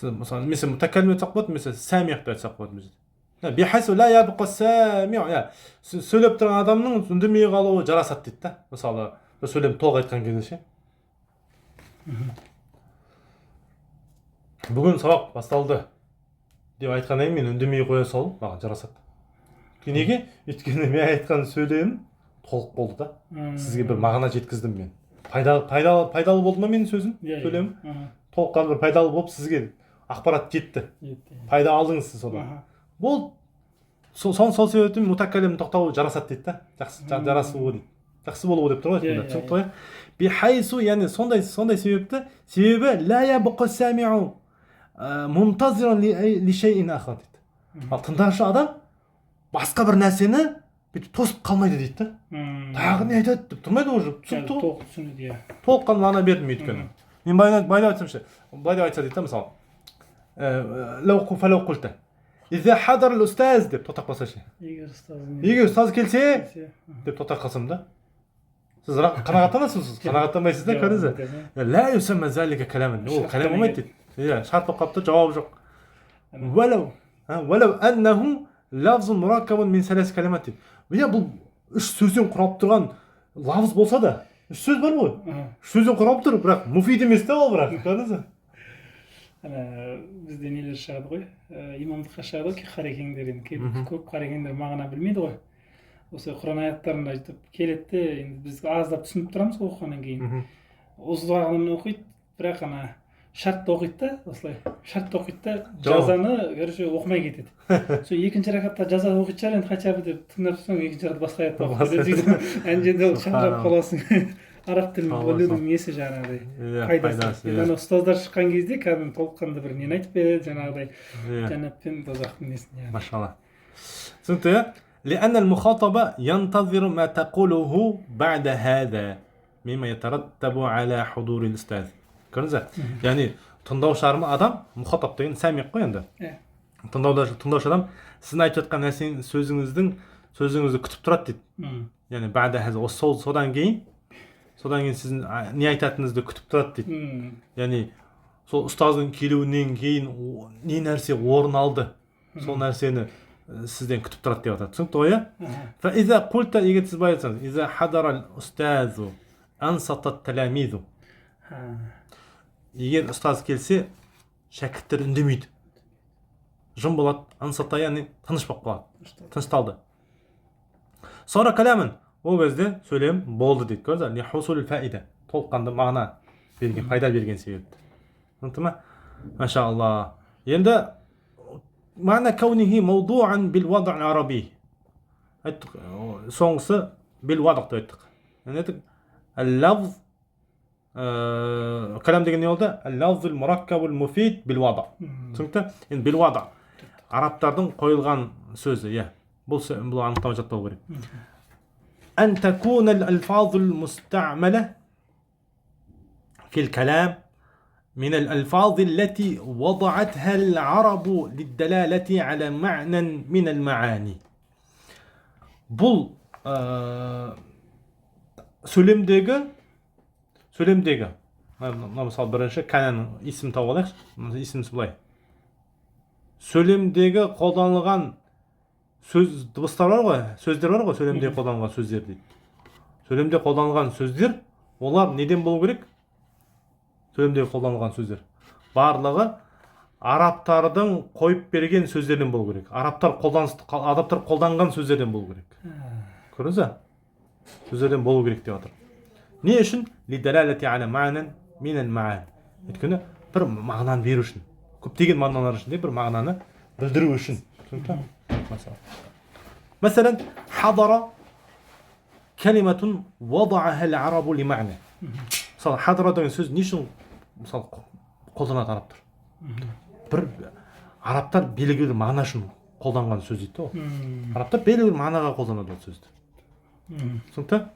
Мысалы, mesela mutakallim айтсақ болады, mesela сәмиғ деп айтсақ болады бізде. Бихайсу ла ябқа сәмиғ. Сөйлеп тұрған адамның үндемей қалуы жарасады дейді да. Мысалы, бір сөйлем толық айтқан кезде ше. Бүгін сабақ басталды деп айтқаннан кейін мен үндемей қоя салу маған жарасады. Неге? Өйткені мен айтқан сөйлемім толық болды да. Сізге бір мағына жеткіздім мен. Пайдалы болды ма менің сөзім, сөйлемім? Толыққан бір пайдалы болып сізге ақпарат жетті. Пайда алдыңыз сіз содан. Бұл сол себептен мутакаллим тоқтауы жарасады дейді да. Жарасуы дейді. Жақсы болуы деп тұр ғой айтқанда. Түсінікті ғой? Бихайсу, яғни сондай себепті, себебі ла ябқа самиу мунтазиран ли шейин ахар дейді. Ал тыңдашы адам басқа бір нәрсені бүйтіп тосып қалмайды дейді да. Тағы не айтады деп тұрмайды уже. Түсінікті ғой? Түсінеді, иә. Толыққан мағына бердім өйткені. Мен байлап айтсамшы, былай деп айтса дейді да, мысалы. Фалау құлты. Иза хадар устаз деп тоқтап қалсашы. Егер ұстаз келсе деп тоқтап қалсам да. Сіз қанағаттанасыз, қанағаттанбайсыз да, көрдіңіз. Ла юсамма залика каламан. Ол калам болмайды дейді. Иә, шарт болып қалыпты, жауап жоқ. Валау аннаху лафзун мураккабун мин салас калимат дейді. Иә, бұл үш сөзден құралып тұрған лафз болса да, үш сөз бар ғой. Үш сөзден құралып тұр, бірақ муфид емес та ол, бірақ көрдіңіз. Бізде нелер шығады ғой, имамдыққа шығады ғой, қарекеңдер, енді көп қарекеңдер мағына білмейді ғой. Осы Құран аяттарын айтып келеді, енді біз аздап түсініп тұрамыз оқығаннан кейін. Ұзағынан оқиды, бірақ шартты оқиды да, осылай. Шартты оқиды да, жазаны короче оқымай кетеді. Сол екінші ракатта жаза оқиды шығар, енді хотя бы деп тыңдап тұрсаң, екінші ракатта басқа аятты оқиды. Әнженде ол шаңырап қаласың. Араб тілін білудің несі жаңағыдай пайдасы. Енді ұстаздар шыққан кезде кәдімгі толыққанды бір нені айтып береді, жаңағыдай жәннат пен тозақтың несін. Машалла. Түсінікті? لأن المخاطب ينتظر ما تقوله بعد هذا مما يترتب على حضور الأستاذ. Көрдіңіз? Яғни тыңдаушы адам, мұхатаб деген сәмиқ қой енді. Тыңдаушы адам сіздің айтып жатқан нәрсенің сөзіңізді күтіп тұрады дейді. Яғни бәді хәзір содан кейін сіздің не айтатыныңызды күтіп тұрады дейді. Яғни сол ұстаздың келуінен кейін не нәрсе орын алды, сол нәрсені сізден күтіп тұрады деп атады. Түсінікті ғой, иә? Фаиза қульта, егер сіз былай айтсаңыз, иза хадарал ұстазу ансатат таламизу. Егер ұстаз келсе, шәкірттер үндемейді. Жым болады, ансата, яғни тыныш болып қалады. Тынышталды. Сора каламын, ол кезде сөйлем болды дейді. Көрдіңіз? Ли хусулул фаида. Толыққанды мағына берген, пайда берген себепті. Түсінікті ме? Машалла. Енді معنى كونه موضوعا بالوضع العربي соңғысы بالوضع деп айттық. Yani اللفظ калам деген не болды? اللفظ المركب المفيد بالوضع. түсінікті? енді بالوضع арабтардың қойылған сөзі, иә. бұл анықтама жаттау керек. أن تكون الألفاظ المستعملة في الكلام من الألفاظ التي وضعتها العرب للدلالة على معنى من المعاني. бұл сөйлемдегі мысалы бірінші кәнәнің исім тауып алайықшы. Исімсі былай. Сөйлемдегі қолданылған дыбыстар бар ғой, сөздер бар ғой, сөйлемде қолданылған сөздер дейді. Сөйлемде қолданылған сөздер, олар неден болу керек? Сөйлемдегі қолданылған сөздер. Барлығы арабтардың қойып берген сөздерден болу керек. Арабтар қолданған сөздерден болу керек. Көрдіңіз? Сөздерден болу керек деп жатыр. Не үшін? Лидалалати аля ма'нан минал ма'ан. Өйткені бір мағынаны беру үшін. Көптеген мағыналар ішінде бір мағынаны білдіру үшін. Түсінікті? Мәселен, хадара калиматун вадa'аха ал-арабу ли-ма'на. Мысалы, хадара деген сөз не үшін мысалы қолданады арабтар? Бір арабтар белгілі мағына үшін қолданған сөз дейді ғой. Арабтар белгілі мағынаға қолданады ол сөзді. Түсінікті?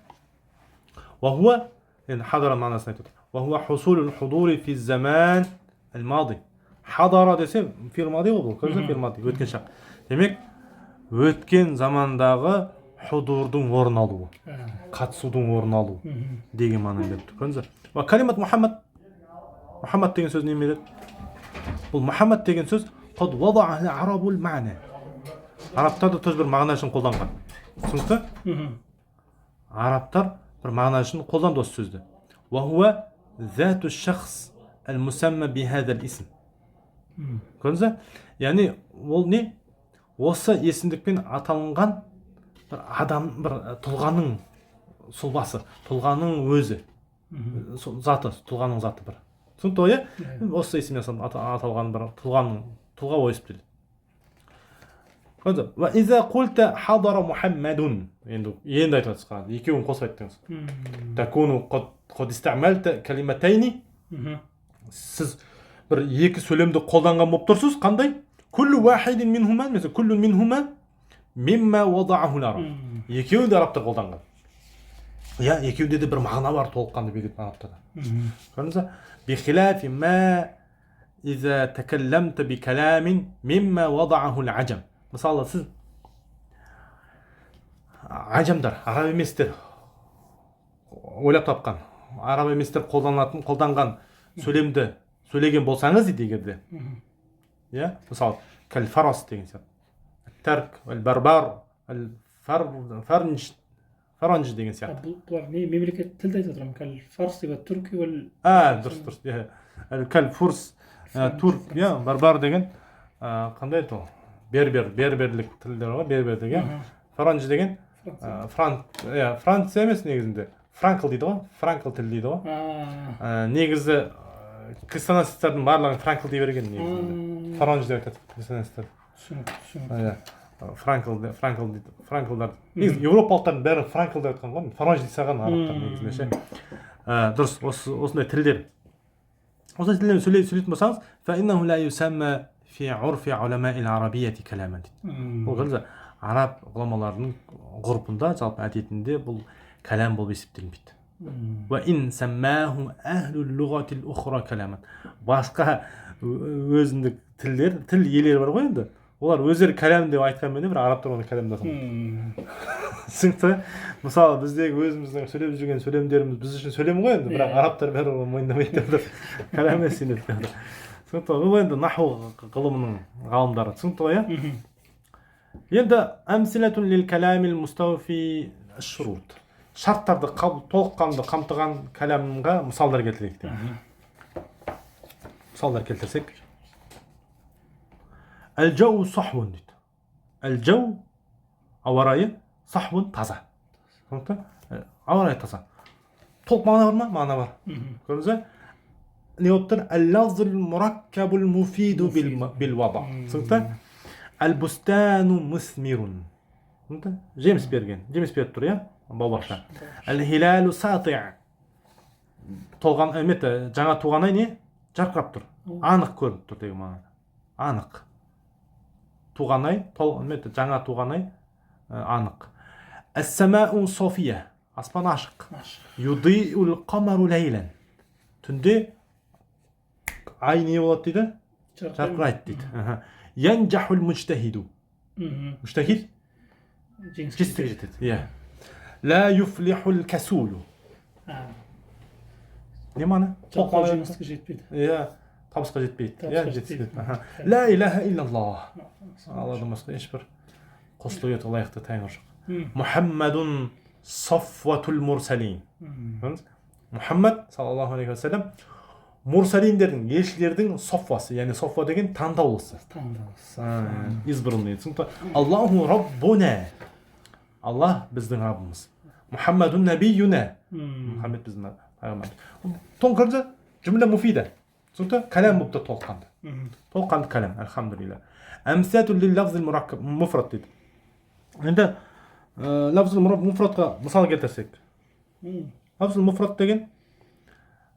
Вахуа, енді хадара мағынасын айтады. Вахуа хусулул худури фи заман ал-мади. Хадара десе фил мади ғой бұл. Көрдіңіз фил мади, өткен шақ. Демек, өткен замандағы худурдың орын алуы, қатысудың орын алуы деген мағына берді. Көрдіңіз? Ва калимат Мухаммад. Мухаммад деген сөз не береді? Бұл Мухаммад деген сөз қад вадa'аха ал-арабу ал-ма'на. Арабтар да тоже бір мағына үшін қолданған. Түсінікті? Арабтар бір мағына үшін қолданды осы сөзді. Ва хуа зату шахс ал-мусамма би хаза ал-исм. Көрдіңіз? Яғни ол не? Осы есімдікпен аталынған бір адам, бір тұлғаның сұлбасы, тұлғаның өзі, заты, тұлғаның заты бір. Түсінікті ғой, осы есіммен аталған бір тұлға ойысып келеді. Ва иза култа хадара Мухаммадун. Енді айтып жатсыз. Екеуін қосып айттыңыз. Такуну қад истамалта калиматайни. Сіз бір екі сөйлемді қолданған болып тұрсыз. Қандай? Күллу вахидин минхума, mesela күллу минхума мимма вадағаху араб. Екеуі де арабта қолданған. Я, екеуде де бір мағына бар толыққанды беретін арабтада. Көрдіңіз? Бихилафи ма иза такалламта би каламин мимма вадағаху al-ajam. Мысалы, сіз ажамдар, араб еместер ойлап тапқан, араб еместер қолданған сөйлемді сөйлеген болсаңыз дейді егерде. Я, мысалы, кәл-фарас деген сияқты. Тәрк, әл-барбар, әл-фарнж деген сияқты. Бұлар не мемлекет тілді айтып отырмын? Кәл-фарс деп түркі дұрыс. Кәл-фурс, турк, барбар деген қандай еді ол? Берберлік тілдер ғой, бербер деген. Франж деген Франция емес негізінде. Франкл дейді ғой, франкл тіл дейді ғой. Негізі крестонастердің барлығын франкл дей берген негізінде. Франж деп айтады крестонастер. Франклдар. Негізі европалықтардың бәрі франкл деп айтқан ғой, франж дей саған арабтар негізінде ше. Дұрыс, осындай тілдер. Осындай тілдермен сөйлейтін болсаңыз, فإنه لا يسمى في عرف علماء العربية كلاما. Бұл қалай араб ғұламаларының ғұрпында, жалпы әдетінде бұл кәлам болып есептелмейді. وإن سماه أهل اللغة الأخرى كلاما. Басқа өзіндік тілдер, тіл иелері бар ғой енді. Олар өздері кәлам деп айтқанмен бір арабтар оны кәлам деп атаған. Түсінікті? Мысалы, біздегі өзіміздің сөйлеп жүрген сөйлемдеріміз біз үшін сөйлем ғой енді, бірақ арабтар бәрі оны мойындамайды деп кәлам емес деп. Түсінікті? Бұл енді наху ғылымының ғалымдары. Түсінікті ғой, Енді әмсилатун лил каламил мустауфи аш-шурут. Шарттарды толыққанды қамтыған кәләмға мысалдар келтірейік. Мысалдар келтірсек. Әл-жау сахвун дейді. Әл-жау ауа райы, сахвун таза. Түсінікті? Ауа райы таза. Толық мағына бар ма? Мағына бар. Көрдіңіз бе? Не болып тұр? Әл-лафзул мураккабул муфиду бил вада. Түсінікті? Әл-бустану мусмирун. Жеміс берген. Жеміс беріп тұр, бау-бақша. Әл-хилалу сатиъ. Толған әметі, жаңа туған ай не? Жарқырап тұр. Анық көрініп тұр деген мағына. Анық. Туған ай, жаңа туған ай анық. Әс-самау софия. Аспан ашық. Юдиул қамару лейлен. Түнде ай не болады дейді? Жарқырайды дейді. Янжахул мужтахиду. Мужтахид? Жетістіге жетеді. Ла юфлихул касулу. Не мағына? Жалқау жеңіске жетпейді. Табысқа жетпейді. Ла илаха иллаллах. Алладан басқа ешбір қосылуға лайықты тәңір жоқ. Мұхаммадун сафватул мурсалин. Мұхаммад саллаллаху алейхи ва саллям мурсалиндердің, елшілердің софвасы, яғни софва деген таңдаулысы. Избранный. Аллаху раббуна. Аллах біздің раббымыз. Мұхаммадун набиюна. Мұхаммед біздің пайғамбарымыз. Тоңқырды жүмле муфида. Сонда кәлам болып толыққанды. Толыққанды кәлам, алхамдулилла. Әмсатул лил лафзил муфрат дейді. Енді лафзил муфратқа мысал келтірсек. Лафзил муфрат деген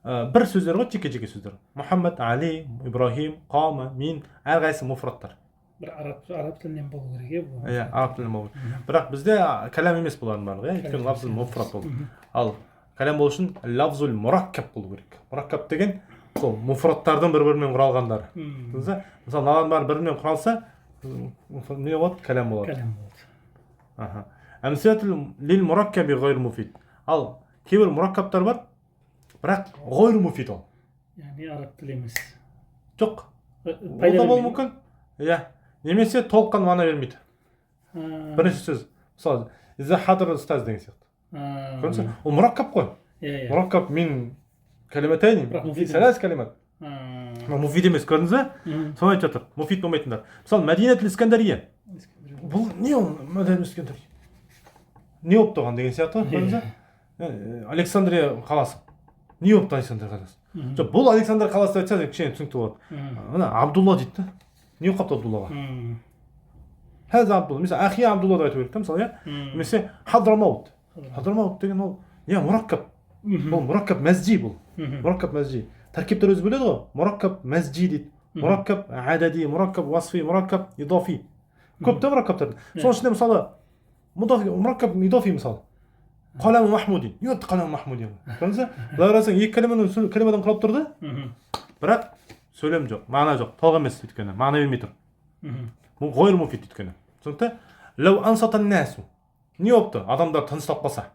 бір сөздер ғой, жеке сөздер. Мұхаммад, Али, Ибрахим, Қаума, Мин, әрқайсысы муфраттар. Бір араб тілінен болу керек бұл. Араб тілінен болу керек. Бірақ бізде кәлам емес бұлардың барлығы, өйткені лафзул муфрат болды. Ал кәлам болу үшін лафзул мураккаб болу керек. Мураккаб деген сол муфраттардың бір-бірімен құралғандары. Мысалы, мыналардың бәрі бір-бірімен құралса, не болады? Кәлам болады. Кәлам болады. Әмсилатул лил мураккаби ғайр муфид. Ал кейбір мураккабтар бар, бірақ ғойр муфид ол. Яғни араб тілі емес. Жоқ. Ол да болуы мүмкін. Немесе толыққан мағына бермейді. Бірінші сөз. Мысалы, иза хадр ұстаз деген сияқты. Көрдіңіз? Ол мураккаб қой. Мураккаб мен кәлиматайни, сәләс кәлимат. Муфид емес, көрдіңіз бе? Соны айтып жатыр. Муфид болмайтындар. Мысалы, Мәдинатул Искандария. Бұл не ол Мәдинатул Искандария? Не болып тұрған деген сияқты, көрдіңіз бе? Александрия қаласы. Не болып Александр қаласы? Жоқ, бұл Александр қаласы айтса, кішкене түсінікті болады. Абдулла дейді. Не болып қапты Абдуллаға? هذا عبد الله مثلا أخي عبد الله деп айту керек та мысалы иә немесе Хадрамаут деген ол иә мураккаб бұл мураккаб мәзди бұл мураккаб мәзди тәркиптер өзі бөледі ғой мураккаб мәзди дейді мураккаб адади мураккаб васфи мураккаб идофи көп та мураккабтар соның ішінде мысалы мураккаб идофи мысалы қалам махмуди не болды қалам махмуди көрдіңіз былай қарасаң екі кәлимадан құралып тұр да бірақ сөйлем жоқ мағына жоқ толық емес өйткені мағына бермей тұр ғойр муфид өйткені түсінікті ләу ансатан насу не болыпты адамдар тыныштап қалса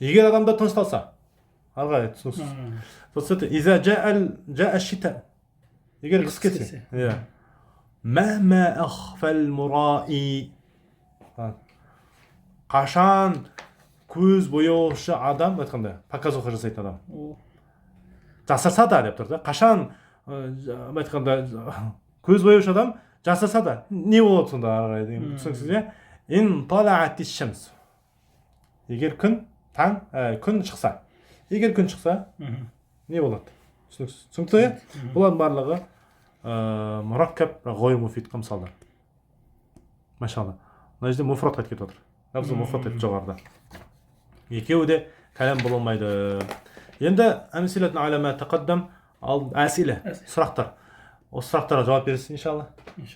егер адамдар тынышталса ары қарай түсініксіз иза жаа шита егер қыс келсе иә мәма ахфал мураи қашан көз бояушы адам айтқанда показуха жасайтын адам жасаса да деп тұр да қашан айтқанда көз бояушы адам жасаса да не болады сонда ары қарай деген түсініксіз иә ин талаати шамс егер күн шықса егер күн шықса не болады түсінікті иә бұлардың барлығы мураккаб ғойр муфидқа мысалдар машалла мына жерде муфрат айтып кетіп отыр лафзы муфрат айтып жоғарыда екеуі де кәлем бола алмайды енді әмсилатун аля ма тақаддам ал әсиле сұрақтар осы сұрақтарға жауап бересіз иншалла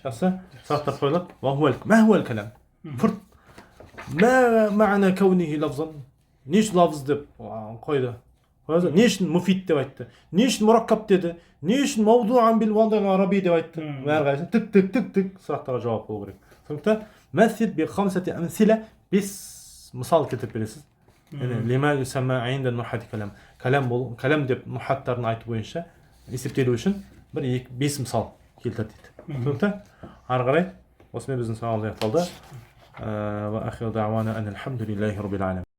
жақсы сұрақтар қойылады ма хуал кәлем фұрт ма мәна каунихи лафзан не үшін лафз деп қойды не үшін муфид деп айтты не үшін мураккаб деді не үшін мавдуан бил вадил араби деп айтты әрқайсысы тік сұрақтарға жауап болу керек сондықтан мәсил би хамсати әмсиле 5 мысал келтіріп бересіз лима юсамма инда нухат кәлем деп нухаттардың айту бойынша есептелу үшін 5 мысал келтір дейді түсінікті ары қарай осымен біздің сауалымыз аяқталды ва ахиру дауана анил хамдулиллахи rabbil alamin